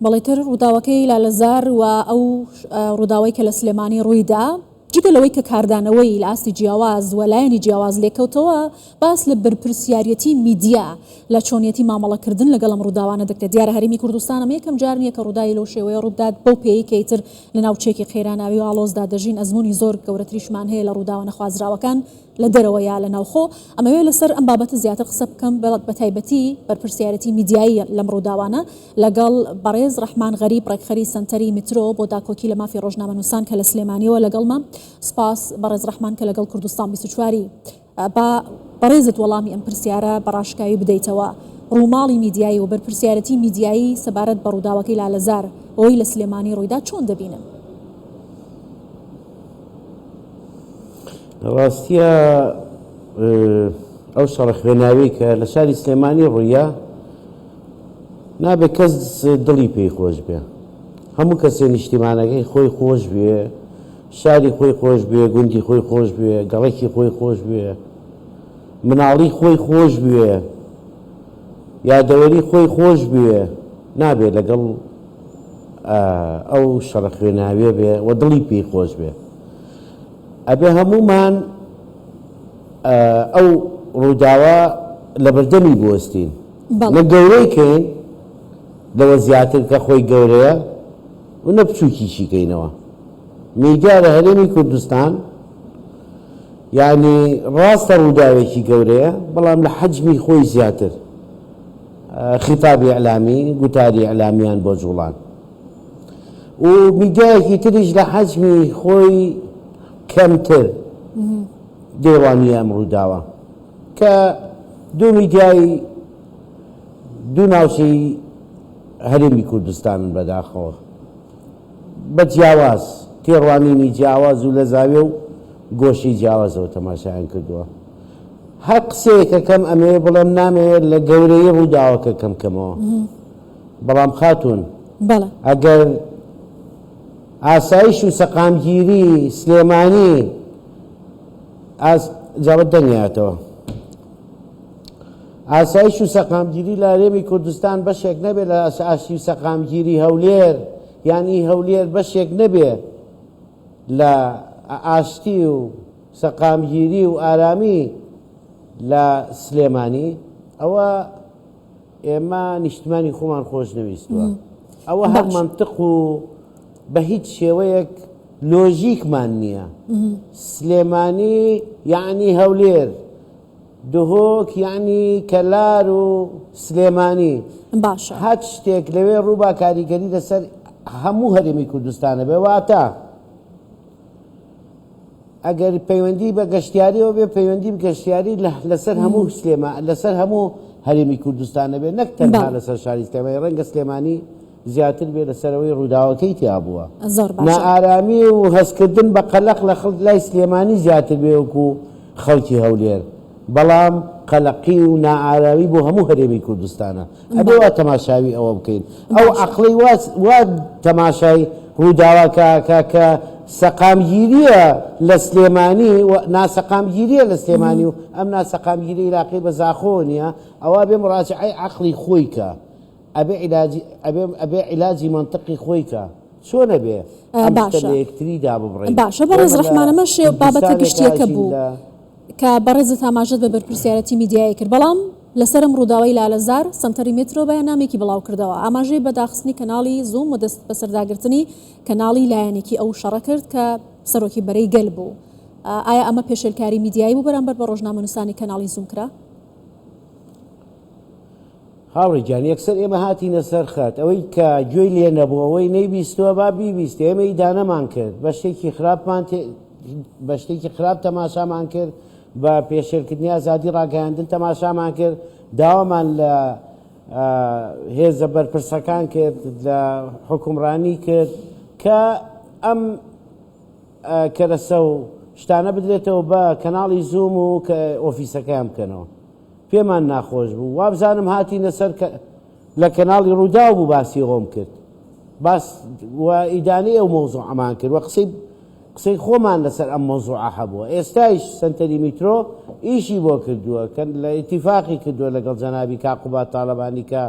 بەڵێتر ڕووداوەکەی لالەزار و ئەو ڕووداوەی کە لە سلێمانی ڕوویدا جگە لەوەی کە کاردانەوەی لە ئاستی جیاواز و لایەنی جیاواز لێکەوتەوە باس لە بەرپرسیارەتی میدیا لە چۆنیەتی مامەڵەکردن لەگەڵ ئەم ڕووداوانە دەکرێت. دیارە هەرێمی کوردستانە یەکەم جار نییە کە ڕووداوی لەو شێوەیە ڕوودات بەو پێی کەیتر لە ناوچێکی قەیراناوی و ئاڵۆزدا دەژین. ئەزمموی زۆر گەورەتریشمان هەیە لە ڕووداوە نەخوازراوەکان لە دەرەوە یا لە ناوخۆ. ئەمەوێت لەسەر ئەم بابەتە زیاتر قسە بکەم بە تایبەتی بەرپرسیارەتی میدیایی لەم ڕووداوانە لەگەڵ بەڕێز ڕەحمان غەریب ڕێکخەری سنتەری میترۆ بۆ داکۆکی لە مافی ڕۆژنامەنووسان کە لە سلێمانیەوە لەگەڵمان. سپاس بەڕێز ڕەحمان کە لەگەڵ کوردستان 24 بە بەڕێزت وەڵامی ئەم پرسیارە بەڕاشکاوی بدەیتەوە. ڕووماڵی میدیایی و بەرپرسیارەتی میدیایی سەبارەت بە ڕووداوەکەی لالەزار ئەوەی لە سلێمانی ڕوویدا چۆن دەبینن؟ ڕاستیە ئەو شەڕە خوێناوی کە لە شاری سلێمانی ڕوویە نابێت کەس دڵی پێی خۆش بێ. هەموو کەسێ نیشتیمانەکەی خۆی خۆش بێ، شاری خۆی خۆش بێ، گوندی خۆی خۆش بێ، گەڕێکی خۆی خۆش بێ، مناڵی خۆی خۆش بێ، یادەوەری خۆی خۆش بێ، نابێت لەگەڵ ئەو شەڕە خوێناویە بێ و دڵی پێی خۆش بێ. ئەبێ هەمومان ئەو ڕووداوە لە بەردەمی بوەستین، نە گەورەی کەین لەوە زیاتر کە خۆی گەورەیە و نە بچووکیشی کەینەوە. میدیا لە هەرێمی کوردستان یعنی ڕاستە ڕووداوێکی گەورەیە، بەڵام لە حەجمی خۆی زیاتر خیتابی ئەعلامی گوتاری ئەعلامیان بۆ جوڵان و میدیایەکی تریش لە حەجمی خۆی کەمتر دێوانیە ئەم ڕووداوە کە دوو میدیای دوو ناوچەی هەرێمی کوردستانن بەداخەوە بە جیاواز تێڕوانینی جیاواز و لە زاویە و گۆشەی جیاوازەوە تەماشایان کردووە. هەر قسەیەکە کەم ئەمەیە بڵێم نامەوێت لە گەورەی ڕووداوەکە کەمکەمەوە، بەڵام خاتون ئەگەر ئاسایش و سەقامگیری سلێمانی جاوت دەنگاتەوە، ئاسایش و سەقامگیری لە هەرێمی کوردستان بەشێک نەبێت لە ئاسی و سەقامگیری هەولێر، یانی هەولێر بەشێک نەبێت لە ئاشتی و سەقامگیری و ئارامی لە سلێمانی، ئەوە ئێمە نیشتمانی خۆمان خۆش نەویستووە. ئەوە هەر مەنتق و بە هیچ شێوەیەک لۆژیکمان نییە. سلێمانی یعنی هەولێر، دهۆک یعنی کەلار و سلێمانی، باشە هەچ شتێک لەوێ ڕووبا کاریگەری لەسەر هەموو هەرێمی کوردستانە بێ. واتە ئەگەر پەیوەندی بە گەشتیاریەوە بێ، پەیوەندی بە گەشتیاری لەسەر هەموو لەسەر هەموو هەرێمی کوردستانە بێ، نەک تەنها لەسەر شاری سلێمانی. ڕەنگە سلێمانی زیاتر بێ لەسەرەوەی ڕووداوەکەی تیا بووە، نائارامی و هەستکردن بە قەلەق لە خەڵک لای سلێمانی زیاتر بێ وەکو خەڵکی هەولێر، بەڵام قەلەقی و نائارامی بۆ هەموو هەرێمی کوردستانە. ئەبێ وا تەماشاوی ئەوە بکەین. ئەو عەقڵەی وا تەماشای ڕووداوەکە کە سەقامگیریە لە سلێمانی و ناسەقامگیریە لە سلێمانی و ئەم ناسەقامگیری عێراقی بە زاخۆ نییە، ئەوە بێ مڕاجعەی عەقڵی خۆی کە، ئەبێ عیلاجی مەنتقی خۆی کە. چۆنە بێ لە یەکتریدا ببڕێن؟ باشە بەڕێز ڕەحمانەمەش بابەتە گشتیەکە بوو کە بەڕێزت ئاماژەت بە بەرپرسیارەتی میدیایی کرد، بەڵام لەسەرم ڕووداوەی لالەزار سنتەری میترۆ بەیاننامێکی بڵاو کردەوە، ئاماژەی بەداخستنی کەناڵی زووم و دەست بەسەرداگرتنی کەناڵی لایەنێکی ئەو شەڕە کرد کە سەرۆکی بەرەی گەل بوو. ئایا ئەمە پێشێلکاری میدیایی بوو بەرامبەر بە ڕۆژنامەنووسانی کەناڵی زووم کرا؟ هاوڕێ گیان یەکسەر ئێمە هاتینە سەر خەت، ئەوەی کە گوێی لێ نەبوو، ئەوەی نەیبیستووە با بیبیست، ئێمە ئیدانەمان کرد، بە شتێکی خراپ تەماشامان کرد، بە پێشێلکردنی ئازادی ڕاگەیاندن تەماشامان کرد، داوامان لە هێزە بەرپرسەکان کرد، لە حکومڕانی کرد کە ئەم کەرەسە و شتانە بدرێتەوە بە کەناڵی زووم و کە ئۆفیسەکەیان بکەنەوە. پێمان ناخۆش بوو، وابزانم هاتینە سەر لە کەناڵی ڕوودا بوو باسی خۆم کرد، باس و ئیدانی ئەو مۆزوعەمان کرد و قسەی خۆمان لەسەر ئەم مۆزوعە هەبووە. ئێستایش سنتەری میترۆ ئیشی بۆ کردووە کە لە ئیتیفاقی کردووە لەگەڵ جەنابی کاقوبات تاڵەبانی کە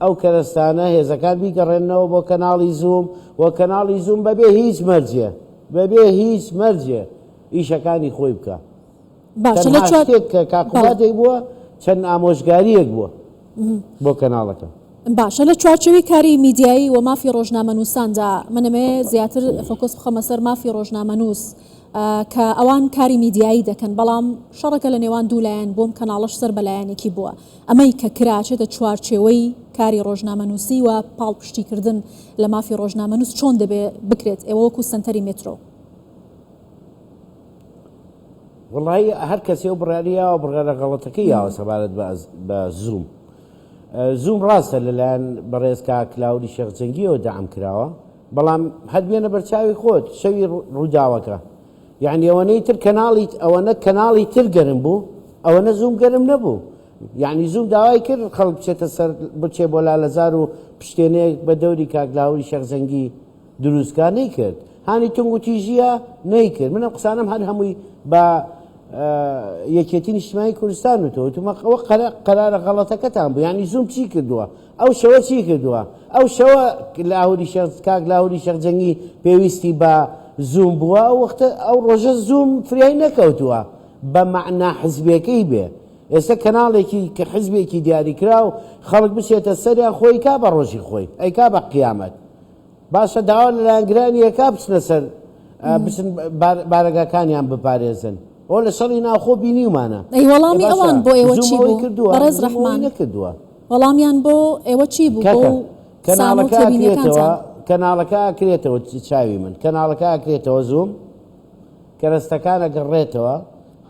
ئەو کەرەستانە هێزەکان بیگەڕێنەوە بۆ کەناڵی زووم و کەناڵی زووم بەبێ هیچ مەرجێ ئیشەکانی خۆی بکە. تەنها شتێک کە کاقوباتێک بووە چەند ئامۆژگاریەک بووە بۆ کەناڵەکە. باشە لە چوارچەوەی کاری میدیایی و مافی ڕۆژنامەنووساندا منەمێ زیاتر فۆکۆس بخەمە سەر مافی ڕۆژنامەنووس کە ئەوان کاری میدیایی دەکەن بەڵام شەڕەکە لە نێوان دوولایەن بۆم کەناڵەش سەر بەلایەنێکی بووە ئەمەی کە کراچێتە چوارچێوەی کاری ڕۆژنامەنووسی و پاڵپشتیکردن لە مافی ڕۆژنامەنووس چۆن دەبێ بکرێت ئێوە وەکو سنتەری مترۆ. وڵی هەر کەسێ و بڕیاریەوە بڕێرە غەڵەتەکەی یاوە سەبارەت بە زووم. زووم ڕاستە لەلایەن بەڕێزکا کلااوی شێخجەنگیەوە دام کراوە بەڵام هەربێنە بەرچاوی خۆت شەوی ڕووداوەکە یعنی ئەوەنەی تر کەناڵی ئەوەنە کەناڵی تر گەرم بوو ئەوەنە زووم گەرم نەبوو یعنی زووم داوای کرد خەڵک بچێتە سەر بچێ بۆ لالەزار و پشتێنەیەک بە دەوری کاکلااوی شێخجەنگی دروستکار نەیکرد هانی تونگ و تیژیە نەیکرد منە قسانم هەر هەمووی بە یەکێتی نیشتیمانی کوردستان وتومە ئەوە قەرارە غەڵەتەکەتان بوو یعنی زووم چی کردووە ئەو شەوە چی کردووە ئەو شەوە کاک لاهوری شێخجەنگی پێویستی بە زووم بووە ئەو وەختە ئەو ڕۆژە زووم فریای نەکەوتووە بە مەعنا حزبەکەی بێ ئێستا کەناڵێکی کە حزبێکی دیاریکرا و خەڵک بچێتە سەریان خۆی کا بە ڕۆژی خۆی ئەیکا بە قیامەت باشە داوا لەلایەنگرانی یەکا بچنە سەر بچن بارەگاکانیان بپارێزن ئەو لە شەڕی ناوخۆ بینیمانە ئەی وەڵامی ئەوان بۆ ئێوە چی بوو بەڕێز ڕەحمان نەکردووە وەڵامیان بۆ ئێوە چی بوو کەناڵەکە ئاکرێتەوە چاوی من کەناڵەکە ئاکرێتەوە زووم کەرەستەکانە گەڕێتەوە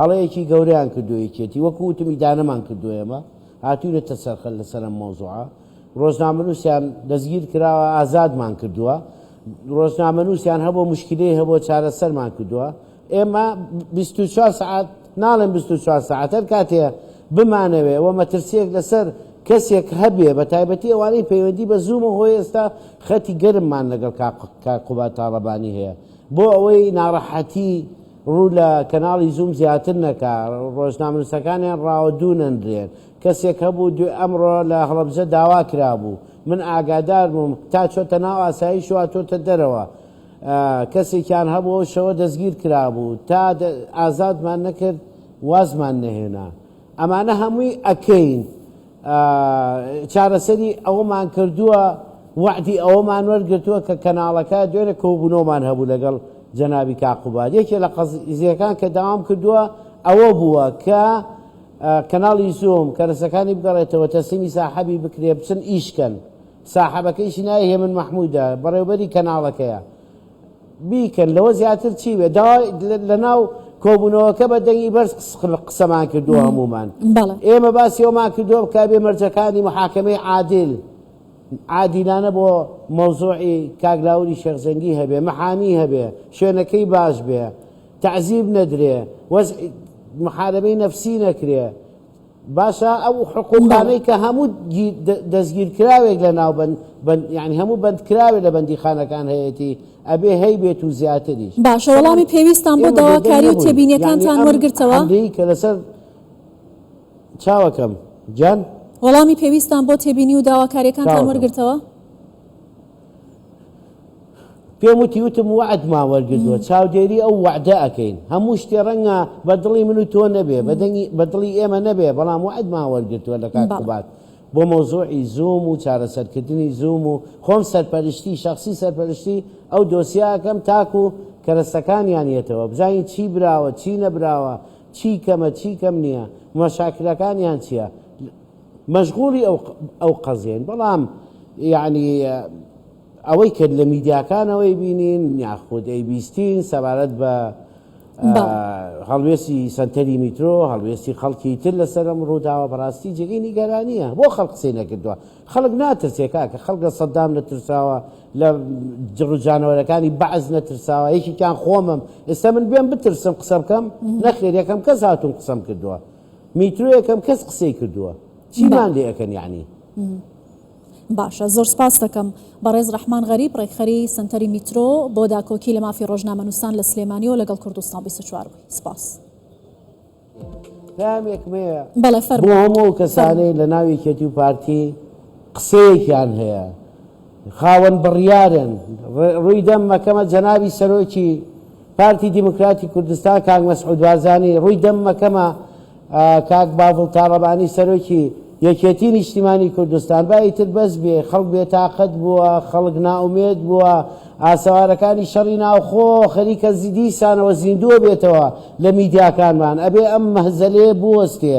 هەڵەیەکی گەوریان کردووەیەکێتی وەکو وتمی دانەمان کردووە ئێمە هاتوورێتە سەرخەل لەسەر ئەم مەوزوعە ڕۆژنامەنووسیان دەستگیر کراوە ئازادمان کردووە ڕۆژنامەنووسیان هەبوو مشکلەی هەبوو چارەسەرمان کردووە ئێمە 24 ساعت ناڵێن 24 ساعت هەر کاتێ بمانەوێ ئەوە مەترسیەک لەسەر کەسێک هەبێ بە تایبەتی ئەوانەی پەیوەندی بە زوومە هۆی ئێستا خەتی گەرممان لەگەڵ کاقوبات تاڵەبانی هەیە بۆ ئەوەی ناڕەحەتی ڕوو لە کەناڵی زووم زیاتر نەکا ڕۆژنامەنووسەکانیان ڕاوەدوونەندرێن کەسێک هەبوو ئەمڕۆ لە هەڵەبجە داوا کرابوو من ئاگادار بووم تا چۆتە ناو ئاسایش و هاتۆتە دەرەوە کەسێکیان هەبوو شەوە دەستگیر کرابوو تا ئازادمان نەکرد وازمان نەهێنا ئەمانە هەمووی ئەکەین چارەسەری ئەوەمان کردووە وعدی ئەوەمان وەرگرتووە کە کەناڵەکە دوێنێ کۆبوونەوەمان هەبوو لەگەڵ جەنابی کاقوبات یەکێ لە قەزیەکان کە داوام کردووە ئەوە بووە کە کەناڵی زووم کەرەسەکانی بگەڕێتەوە تەسلیمی ساحەبی بکرێ بچن ئیشکەن ساحەبەکەیشی ناوی هێمن مەحموودە بەڕێوەبەری کەناڵەکەیە بیکەن لەوە زیاتر چی بێ داوای لە ناو کۆبوونەوەکە بە دەنگی بەرز قسەمان کردووە هەمومان ئێمە باسی ئەومان کردووە بکابێ مەرجەکانی محاکەمەی عادیلانە بۆ مەوزوعی کاکلااوی شێخجەنگی هەبێ مەحامی هەبێ شوێنەکەی باش بێ تەعزیب نەدرێ محاربەی نەفسی نەکرێ باشە ئەو حقوقانەی کە هەموو دەستگیرکراوێک لە ناو یعنی هەموو بەندکراوێ لە بەندیخانەکان هەیەتی ئەبێ هەی بێت و زیاتریش باشە وەڵامی پێویستان بۆ داواکاری و تێبینیەکانتان وەرگرتەوە کە لەسەر چاوەکەم جان وەڵامی پێویستان بۆ تێبینی و داواکاریەکانتان وەرگرتەوە پێم وتم وعدمان وەرگردووە چاودێری ئەو وعدە ئەەکەین هەموو شتێ ڕەنگە بەدڵی من و تۆ نەبێ بەدڵی ئێمە نەبێ بەڵام وعدمان وەرگرتووە لە کاکوبات بۆ مەوزوعی زووم و چارەسەرکردنی زووم و خۆم سەرپەرشتی شخصی سەرپەرشتی ئەو دۆسیاکەم تاکو و کەرەستەکانیانیێتەوە بزانین چی براوە چی نەبراوە چی کەمە چی کەم نییە مەشاکلەکانیان چییە مەشغوڵی ئەو قەزیێن بەڵام یعنی ئەوەی کرد لە میدیاکانەوەی بینین یاخود ئەیبیستین سەبارەت بە هەڵوێستی سنتەری میترۆ هەڵوێستی خەڵکی تر لەسەر ئەم ڕووداوە بەڕاستی جێگەی نیگەرانیە بۆ خەڵک قسەی نەکردووە خەڵک ناترسێ کاکە خەڵک لە سەدام نەترساوە لە جانەوەرەکانی بەعز نەترساوە یەکێکیان خۆمم ئێستا من بێم بترسم قسە بکەم نەخێر یەکەم کەس هاتوون قسەم کردووە میترۆ یەکەم کەس قسەی کردووە چیمان لێ ئەەکەن یعنی باشە زۆر سپاس دەکەم بەڕێز ڕەحمان غەریب ڕێکخەری سنتەری میترۆ بۆ داکۆکی لە مافی ڕۆژنامەنووسان لە سلێمانیەوە لەگەڵ کوردستان 24 بووی سپاس پامێکمەیە بەڵێ بۆ هەموو کەسانەی لە ناوی کێتی و پارتی قسەیەکیان هەیە خاوەن بڕیارن ڕووی دەم مەکەمە جەنابی سەرۆکی پارتی دیموکراتی کوردستان کاک مەسعود بارزانی ڕووی دەم مەکەمە کاک باڵ تاڕەبانی سەرۆکی یەکێتی نیشتیمانی کوردستان با ئیتر بەس بێ خەڵک بێتاقەت بووە خەڵک ناومێت بووە ئاسەوارەکانی شەڕی ناوخۆ خەریکە دیسانەوە زیندووە بێتەوە لە میدیاکانمان ئەبێ ئەم مەهزەلێ بوەستێ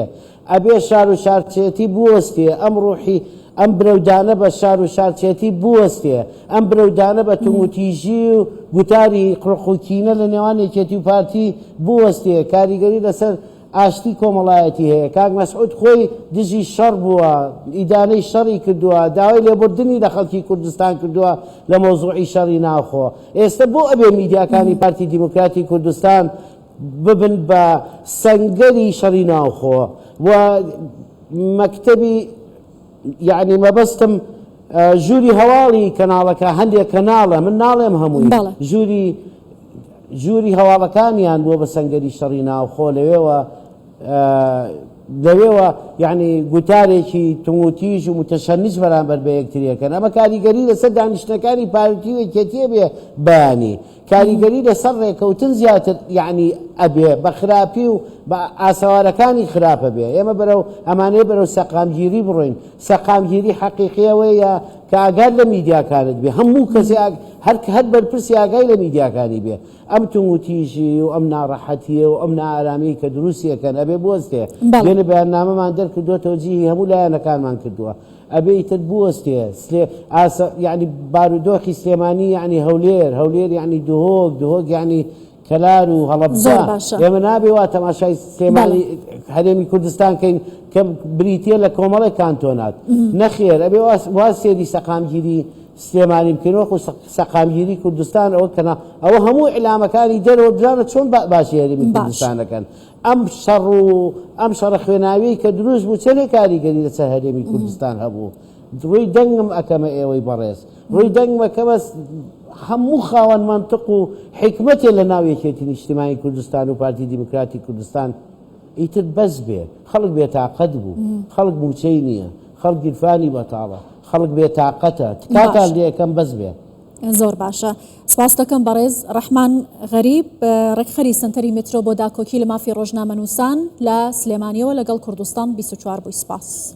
ئەبێ شار و شارچێتی بوەستێ ئەم ڕوحی ئەم برەودانە بە شار و شارچێتی بوەستێ ئەم برەودانە بە توموتیژی و گوتاری قڕقوکینە لە نێوان یەکێتی و پارتی بوەستێ کاریگەری لەسەر ئاشتی کۆمەڵایەتی هەیە کاک مەسعود خۆی دژی شەڕ بووە ئیدانەی شەڕی کردووە داوای لێبوردنی لە خەڵکی کوردستان کردووە لە مۆزوعی شەڕی ناوخۆ ئێستا بۆ ئەبێ میدیاکانی پارتی دیموکراتی کوردستان ببن بە سەنگەری شەڕی ناوخۆ و مەکتەبی یعنی مەبەستم ژووری هەواڵی کەناڵەکە هەندێک کەناڵە من ناڵێم هەمووی ژووری هەواڵەکانیان بووە بە سەنگەری شەڕی ناوخۆ لەوێوە یعنی گوتارێکی تموتیژ و متەشەنج بەرامبەر بە یەکتریەکەن ئەمە کاریگەری لەسەر دانیشتەکانی پارتی و یەکێتیە بێ بەیانی کاریگەری لەسەر ڕێکەوتن زیاتر یعنی ئەبێ بە خراپی و بە ئاسەوارەکانی خراپە بێ ئێمە بەرەو ئەمانەیە بەرەو سەقامگیری بڕۆین سەقامگیری حەقیقیەوەیە کە ئاگاد لە میدیاکانت بێ هەموو کەسێ هەر بەرپرسی ئاگای لە میدیاکانی بێ ئەم توموتیژی و ئەم ناڕەحەتیە و ئەم نائارامی کە دروستیەکەن ئەبێ بوەستێ بێنە بەیاننامەمان دەرکردووە تەوجیهی هەموو لایەنەکانمان کردووە ئەبێ ئیتر بوەستێ یعنی بارودۆخی سلێمانی یعنی هەولێر یعنی دهۆک یعنی کەلار و هەڵەبجە ئێمە نابێ وا تەماشای سلێمانی هەرێمی کوردستان کەین کە بریتیە لە کۆمەڵی کانتۆنات نەخێر ئەبێ وا سێری سەقامگیری سلێمانی بکەین وەکو سەقامگیری کوردستان ئەوە هەموو ئیلامەکانی دەرەوە بزانە چۆن باشی هەرێمی کوردستانەکەن ئەم شەڕە خوێناوی کە دروست بوو چەندێک کاریگەری لەسەر هەرێمی کوردستان هەبوو ڕووی دەنگم ئەکەمە ئێوەی بەڕێز ڕووی دەنگم ئەکەمە هەموو خاوەن مەنتق و حکمەتێ لە ناو یەکێتی نیشتیمانی کوردستان و پارتی دیموکراتی کوردستان ئیتر بەس بێ خەڵک بێتاقەت بوو خەڵک موچەی نییە خەڵک گیرفانی بەتاڵە خەڵک بێتاقەتە تکاتان لێەکەم بەس بێ زۆر باشە سپاس دەکەم بەڕێز ڕەحمان غەریب ڕێکخەری سنتەری مترۆ بۆ داکۆکی لە مافی ڕۆژنامەنووسان لە سلێمانیەوە لەگەڵ کوردستان 24 بووی سپاس